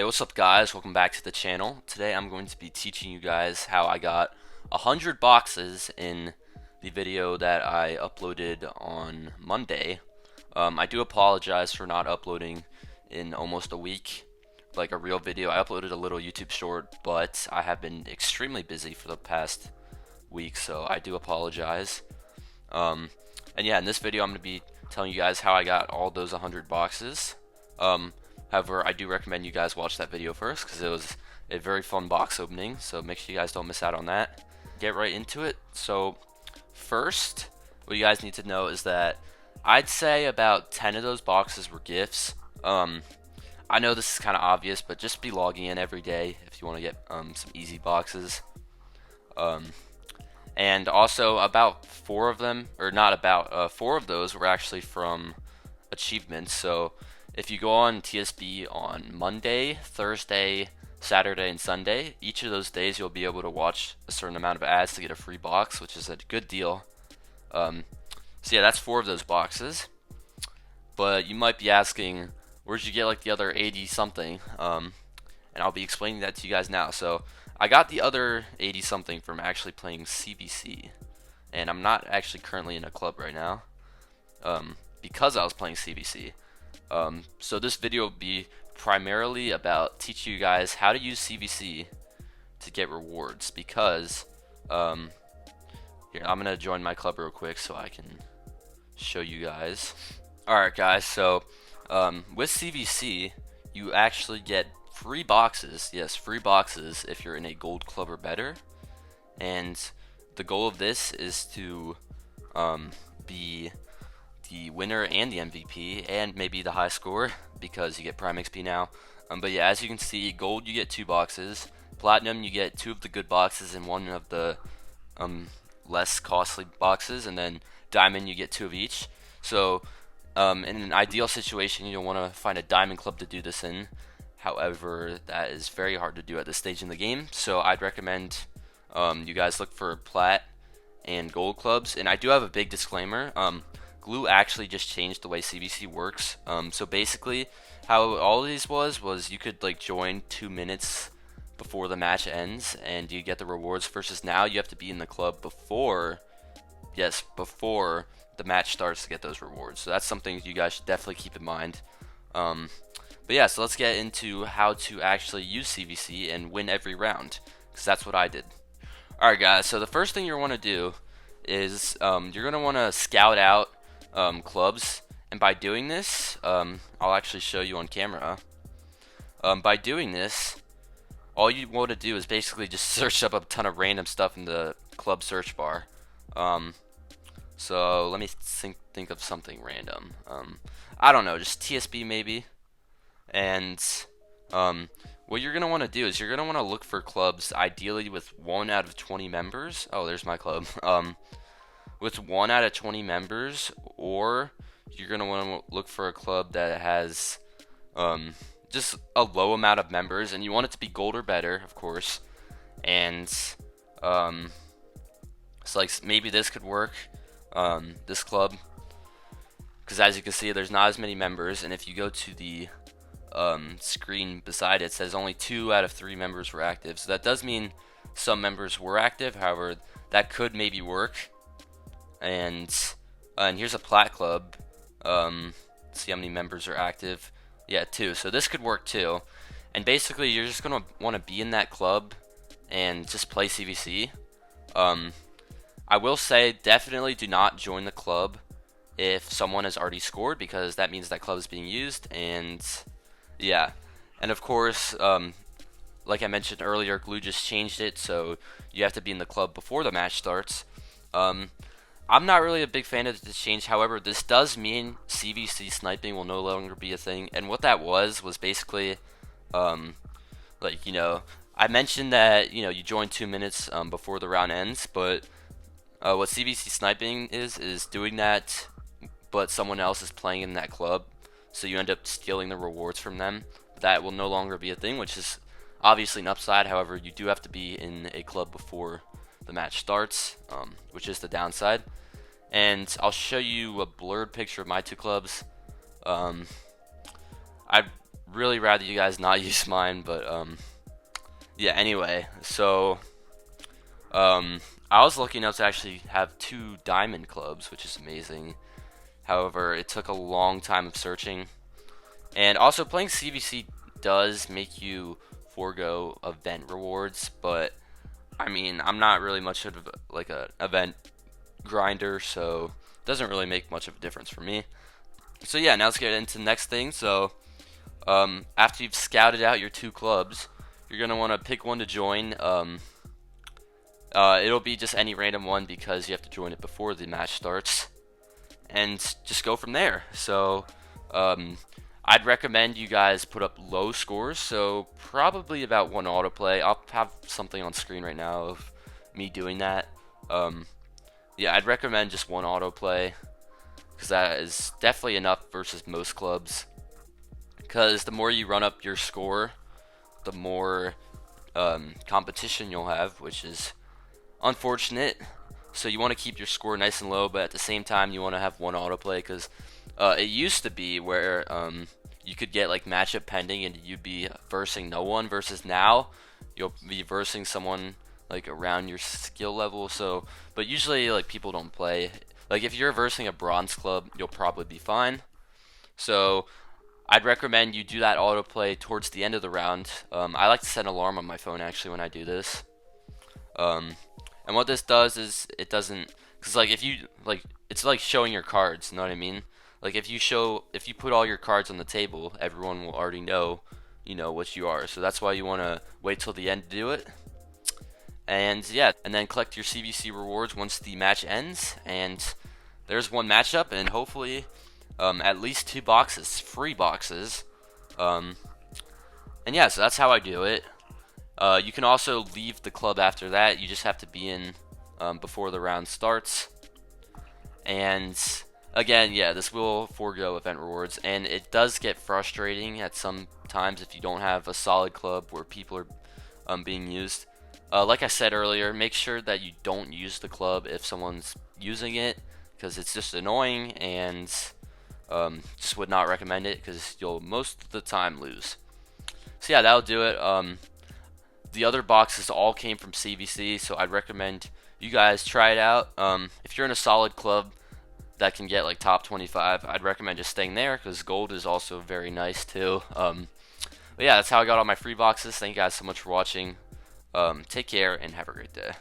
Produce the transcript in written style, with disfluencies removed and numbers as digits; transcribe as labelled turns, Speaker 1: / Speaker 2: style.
Speaker 1: Hey, what's up guys? Welcome back to the channel. Today I'm going to be teaching you guys how I got 100 boxes in the video that I uploaded on Monday. I do apologize for not uploading in almost a week, like a real video. I uploaded a little YouTube short, but I have been extremely busy for the past week, so I do apologize. And yeah, in this video I'm going to be telling you guys how I got all those 100 boxes. However, I do recommend you guys watch that video first because it was a very fun box opening, so make sure you guys don't miss out on that. Get right into it. So first, what you guys need to know is that I'd say about 10 of those boxes were gifts. I know this is kind of obvious, but just be logging in every day if you want to get some easy boxes. And also about 4 of them, or not about, 4 of those were actually from achievements. So if you go on TSB on Monday, Thursday, Saturday, and Sunday, each of those days you'll be able to watch a certain amount of ads to get a free box, which is a good deal. So yeah, that's 4 of those boxes. But you might be asking, where'd you get like the other 80 something? And I'll be explaining that to you guys now. So I got the other 80 something from actually playing CBC, and I'm not actually currently in a club right now because I was playing CBC. So this video will be primarily about teaching you guys how to use CVC to get rewards, because here, I'm gonna join my club real quick so I can show you guys. Alright guys, so with CVC you actually get free boxes. Yes, free boxes if you're in a gold club or better, and the goal of this is to be the winner and the MVP and maybe the high score, because you get prime XP now. But yeah, as you can see, gold you get 2 boxes, platinum you get 2 of the good boxes and 1 of the less costly boxes, and then diamond you get 2 of each. So in an ideal situation you'll want to find a diamond club to do this in. However, that is very hard to do at this stage in the game, so I'd recommend you guys look for plat and gold clubs. And I do have a big disclaimer. Glue actually just changed the way CBC works. So basically, how all these was you could like join 2 minutes before the match ends, and you get the rewards. Versus now, you have to be in the club before the match starts to get those rewards. So that's something you guys should definitely keep in mind. But yeah, so let's get into how to actually use CVC and win every round, because that's what I did. Alright guys, so the first thing you want to do is you're going to want to scout out clubs, and by doing this, I'll actually show you on camera. By doing this, all you want to do is basically just search up a ton of random stuff in the club search bar. So let me think of something random. I don't know, just TSB maybe. And what you're going to want to do is you're going to want to look for clubs ideally with 1 out of 20 members. Oh, there's my club. With 1 out of 20 members, or you're going to want to look for a club that has just a low amount of members, and you want it to be gold or better, of course. And so like maybe this could work, this club, because as you can see there's not as many members, and if you go to the screen beside it, it says only 2 out of 3 members were active. So that does mean some members were active. However, that could maybe work. And here's a plat club. See how many members are active. Yeah, 2. So this could work too. And basically you're just gonna want to be in that club and just play CVC. I will say definitely do not join the club if someone has already scored, because that means that club is being used. And yeah, and of course, like I mentioned earlier, Glue just changed it, so you have to be in the club before the match starts. I'm not really a big fan of this change. However, this does mean CVC sniping will no longer be a thing. And what that was basically, like, you know, I mentioned that, you know, you join 2 minutes before the round ends, but what CVC sniping is doing that, but someone else is playing in that club, so you end up stealing the rewards from them. That will no longer be a thing, which is obviously an upside. However, you do have to be in a club before the match starts, which is the downside. And I'll show you a blurred picture of my 2 clubs. I really rather you guys not use mine, but yeah. Anyway, so I was lucky enough to actually have 2 diamond clubs, which is amazing. However, it took a long time of searching, and also playing CVC does make you forego event rewards, but I mean, I'm not really much of like a event grinder, so it doesn't really make much of a difference for me. So yeah, now let's get into the next thing. So after you've scouted out your 2 clubs, you're gonna want to pick one to join. It'll be just any random one because you have to join it before the match starts, and just go from there. So I'd recommend you guys put up low scores, so probably about 1 autoplay. I'll have something on screen right now of me doing that. Yeah, I'd recommend just 1 autoplay, because that is definitely enough versus most clubs. Because the more you run up your score, the more competition you'll have, which is unfortunate. So you want to keep your score nice and low, but at the same time you want to have 1 autoplay, because it used to be where you could get like matchup pending and you'd be versing no one, versus now you'll be versing someone like around your skill level. So, but usually like people don't play. Like if you're versing a bronze club, you'll probably be fine. So I'd recommend you do that autoplay towards the end of the round. I like to set an alarm on my phone actually when I do this. And what this does is it doesn't, because like if you like, it's like showing your cards. You know what I mean? Like if you put all your cards on the table, everyone will already know, what you are. So that's why you want to wait till the end to do it. And yeah, and then collect your CVC rewards once the match ends. And there's 1 matchup, and hopefully at least 2 boxes, free boxes. And yeah, so that's how I do it. You can also leave the club after that. You just have to be in before the round starts. And again, yeah, this will forego event rewards, and it does get frustrating at some times if you don't have a solid club where people are being used. Like I said earlier, make sure that you don't use the club if someone's using it, because it's just annoying, and just would not recommend it, because you'll most of the time lose. So yeah, that'll do it. The other boxes all came from CVC, so I'd recommend you guys try it out. If you're in a solid club that can get like top 25, I'd recommend just staying there, because gold is also very nice too. But yeah, that's how I got all my free boxes. Thank you guys so much for watching. Take care and have a great day.